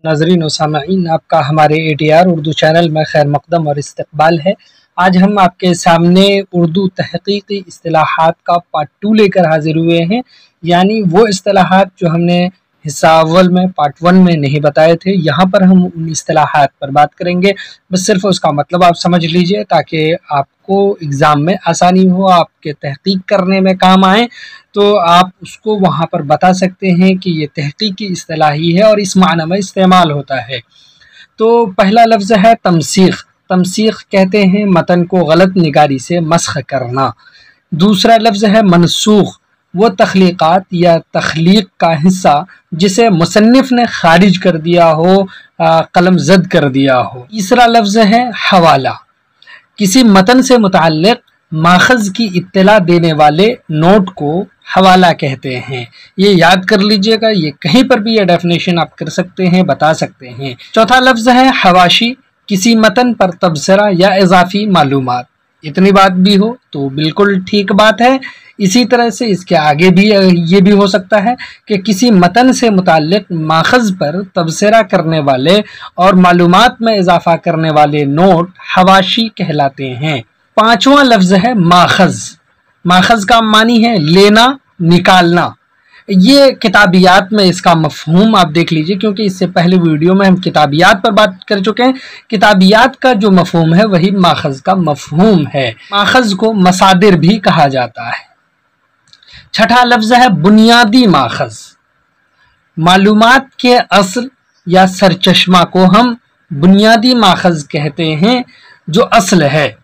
नाज़रीन और सामईन, आपका हमारे ATR उर्दू चैनल में खैर मकदम और इस्तकबाल है। आज हम आपके सामने उर्दू तहक़ीक़ी इस्तिलाहात का पार्ट 2 लेकर हाजिर हुए हैं, यानी वो इस्तिलाहात जो हमने हिस्सा अव्वल में पार्ट 1 में नहीं बताए थे। यहाँ पर हम उन इस्तिलाहात पर बात करेंगे, बस सिर्फ उसका मतलब आप समझ लीजिए ताकि आपको एग्ज़ाम में आसानी हो, आपके तहक़ीक़ करने में काम आए, तो आप उसको वहाँ पर बता सकते हैं कि ये तहक़ीक़ी इस्तिलाही है और इस माना में इस्तेमाल होता है। तो पहला लफ्ज़ है तमसीख़। तमसीख़ कहते हैं मतन को गलत निगारी से मस्ख़ करना। दूसरा लफ्ज़ है मनसूख़, वो तख्लीक़ात या तख्लीक़ का हिस्सा जिसे मुसन्निफ़ ने खारिज कर दिया हो, कलम ज़द कर दिया हो। तीसरा लफ्ज़ है हवाला, किसी मतन से मुताल्लिक़ माख़ज़ की इत्तला देने वाले नोट को हवाला कहते हैं। ये याद कर लीजिएगा, ये कहीं पर भी ये डेफिनेशन आप कर सकते हैं, बता सकते हैं। चौथा लफ्ज़ है हवाशी, किसी मतन पर तबसरा या इजाफ़ी मालूमात। इतनी बात भी हो तो बिल्कुल ठीक बात है। इसी तरह से इसके आगे भी ये भी हो सकता है कि किसी मतन से मुताल्लिक़ माख़ज़ पर तबसरा करने वाले और मालूमात में इजाफ़ा करने वाले नोट हवाशी कहलाते हैं। पांचवा लफ्ज़ है माख़ज़। माख़ज़ का मानी है लेना, निकालना। ये किताबियात में इसका मफ़हूम आप देख लीजिए, क्योंकि इससे पहले वीडियो में हम किताबियात पर बात कर चुके हैं। किताबियात का जो मफ़हूम है वही माख़ज़ का मफ़हूम है। माख़ज़ को मसादिर भी कहा जाता है। छठा लफ्ज़ है बुनियादी माख़ज़। मालूमात के असल या सरचश्मा को हम बुनियादी माख़ज़ कहते हैं। जो असल है,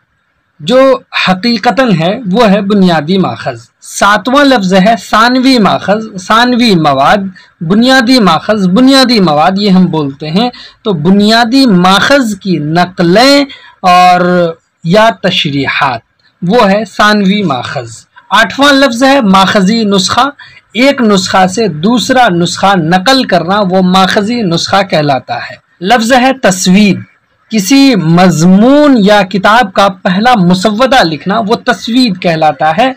जो हकीकतन है, वो है बुनियादी माख़ज़। सातवां लफ्ज़ है सानवी माख़ज़। सानवी मवाद, बुनियादी माख़ज़, बुनियादी मवाद ये हम बोलते हैं। तो बुनियादी माख़ज़ की नक़लें और या तशरीहात, वो है सानवी माख़ज़। आठवां लफ्ज़ है माख़ज़ी नुस्ख़ा। एक नुस्ख़ा से दूसरा नुस्ख़ा नकल करना, वो माख़ज़ी नुस्ख़ा कहलाता है। लफ्ज़ है तस्वीद, किसी मज़मून या किताब का पहला मुसव्वदा लिखना, वो तस्वीद कहलाता है।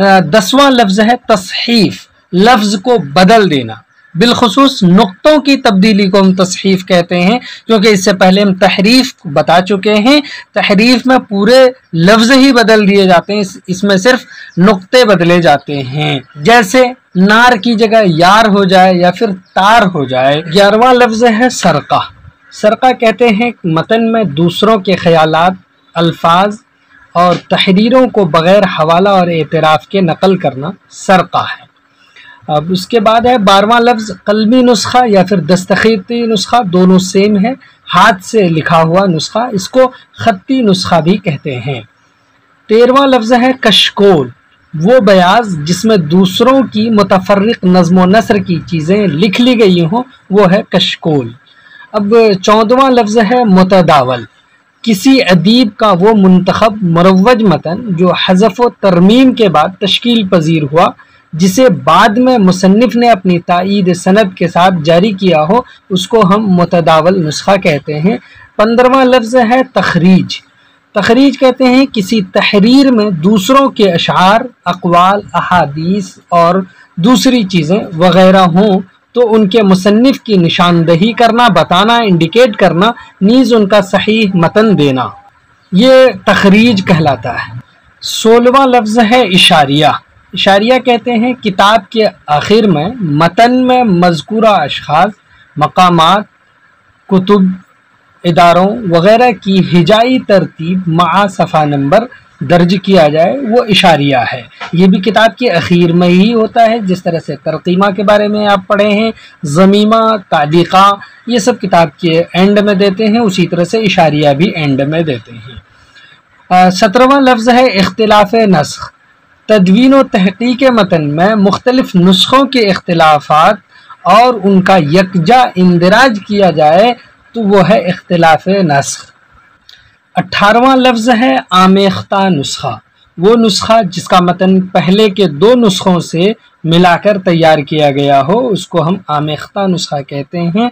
10वां लफ्ज़ है तसहीफ़, लफ्ज़ को बदल देना। बिलखुसूस नुक्तों की तब्दीली को हम तसहीफ़ कहते हैं, क्योंकि इससे पहले हम तहरीफ़ बता चुके हैं। तहरीफ़ में पूरे लफ्ज़ ही बदल दिए जाते हैं, इसमें सिर्फ नुक्ते बदले जाते हैं। जैसे नार की जगह यार हो जाए या फिर तार हो जाए। 11वां लफ्ज़ है सरका। सरका कहते हैं मतन में दूसरों के ख़यालात, अल्फाज और तहरीरों को बग़ैर हवाला और एतराफ़ के नकल करना सरका है। अब उसके बाद है 12वां लफ्ज़ कलमी नुस्ख़ा या फिर दस्तख़ती नुस्ख़ा, दोनों सेम है। हाथ से लिखा हुआ नुस्ख़ा, इसको ख़त्ती नुस्ख़ा भी कहते हैं। 13वां लफ्ज़ है कशकोल, वो बयाज़ जिसमें दूसरों की मुतफ़र्रिक़ नज़्म व नस्र की चीज़ें लिख ली गई हों, वो है कशकोल। अब 14वां लफ्ज़ है मुतदावल, किसी अदीब का वो मुंतखब मुरव्वज मतन जो हज़फ़ व तरमीम के बाद तश्कील पजीर हुआ, जिसे बाद में मुसन्निफ़ ने अपनी ताईद सनद के साथ जारी किया हो, उसको हम मुतदावल नुस्ख़ा कहते हैं। 15वां लफ्ज़ है तखरीज। तखरीज कहते हैं किसी तहरीर में दूसरों के अशार, अक़वाल, अहादीस और दूसरी चीज़ें वग़ैरह हों तो उनके मुसन्निफ़ की निशानदही करना, बताना, इंडिकेट करना, नीज़ उनका सही मतन देना, ये तखरीज कहलाता है। 16वां लफ्ज़ है इशारिया। इशारिया कहते हैं किताब के आखिर में मतन में मज़कूरा अशख़ास, मकामात, कुतुब, इदारों वग़ैरह की हिजाई तरतीब मआ सफ़ा नंबर दर्ज किया जाए, वो इशारिया है। ये भी किताब के आखिर में ही होता है। जिस तरह से तरकीमा के बारे में आप पढ़े हैं, ज़मीमा, तालीक़ा, ये सब किताब के एंड में देते हैं, उसी तरह से इशारिया भी एंड में देते हैं। 17वां लफ्ज़ है इख्तिलाफ़ नस्ख़। तदवीन व तहक़ीक़ मतन में मुख्तलिफ़ नुस्ख़ों के इख्तिलाफ़ात और उनका यकजा इंदराज किया जाए तो वो है इख्तिलाफ़ नस्ख़। 18वां लफ्ज़ है आमेख्ता नुस्ख़ा, वो नुस्ख़ा जिसका मतन पहले के 2 नुस्ख़ों से मिलाकर तैयार किया गया हो, उसको हम आमेख्ता नुस्ख़ा कहते हैं।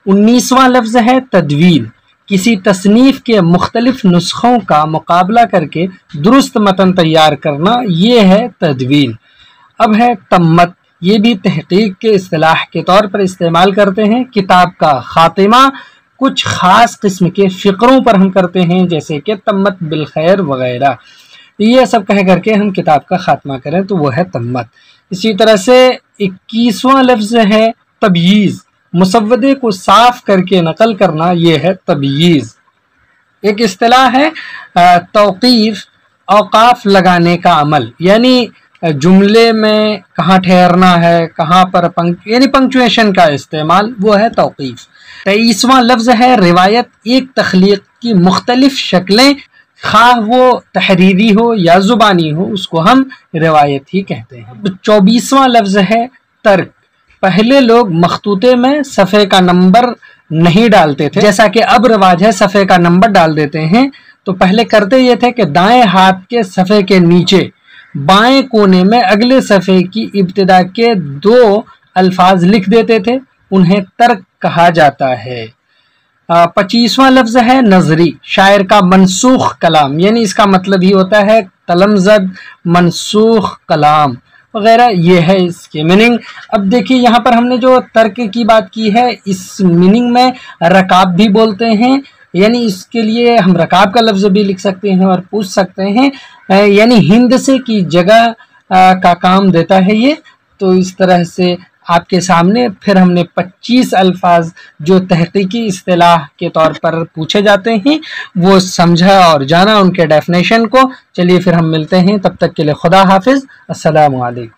19वां लफ्ज़ है तदवीन, किसी तसनीफ़ के मुख्तलिफ़ नुस्ख़ों का मुकाबला करके दुरुस्त मतन तैयार करना, ये है तदवीन। अब है तम्मत। یہ بھی تحقیق کے اصطلاح کے طور پر استعمال کرتے ہیں۔ کتاب کا خاتمہ کچھ خاص قسم کے فقروں پر ہم کرتے ہیں، جیسے کہ تمت بالخیر وغیرہ، یہ سب کہہ کر کے ہم کتاب کا خاتمہ کریں تو وہ ہے تمت۔ اسی طرح سے 21واں لفظ ہے تبییض، مسودے کو صاف کر کے نقل کرنا، یہ ہے تبییض۔ ایک اصطلاح ہے توقیف، اوقاف لگانے کا عمل، یعنی جملے میں کہاں ٹھہرنا ہے، کہاں پر یعنی پنکچویشن کا استعمال، وہ ہے توقیف۔ 23واں لفظ ہے روایت، ایک تخلیق کی مختلف شکلیں، خواہ وہ تحریری ہو یا زبانی ہو، اس کو ہم روایت ہی کہتے ہیں۔ 24واں لفظ ہے ترک، پہلے لوگ مخطوطے میں صفحے کا نمبر نہیں ڈالتے تھے، جیسا کہ اب رواج ہے صفحے کا نمبر ڈال دیتے ہیں، تو پہلے کرتے یہ تھے کہ دائیں ہاتھ کے صفحے کے نیچے بائیں کونے میں اگلے صفحے کی ابتدا کے 2 الفاظ لکھ دیتے تھے، انہیں ترک کہا جاتا ہے۔ 25واں لفظ ہے نظری، شاعر کا منسوخ کلام، یعنی اس کا مطلب ہی ہوتا ہے قلم زد، منسوخ کلام وغیرہ، یہ ہے اس کے میننگ۔ اب دیکھیے یہاں پر ہم نے جو ترک کی بات کی ہے، اس میننگ میں رکاب بھی بولتے ہیں، یعنی اس کے لیے ہم رکاب کا لفظ بھی لکھ سکتے ہیں اور پوچھ سکتے ہیں، یعنی ہند سے کی جگہ کا کام دیتا ہے یہ۔ تو اس طرح سے آپ کے سامنے پھر ہم نے 25 الفاظ جو تحقیقی اصطلاح کے طور پر پوچھے جاتے ہیں وہ سمجھا اور جانا ان کے ڈیفینیشن کو۔ چلیے پھر ہم ملتے ہیں، تب تک کے لیے خدا حافظ، السلام علیکم۔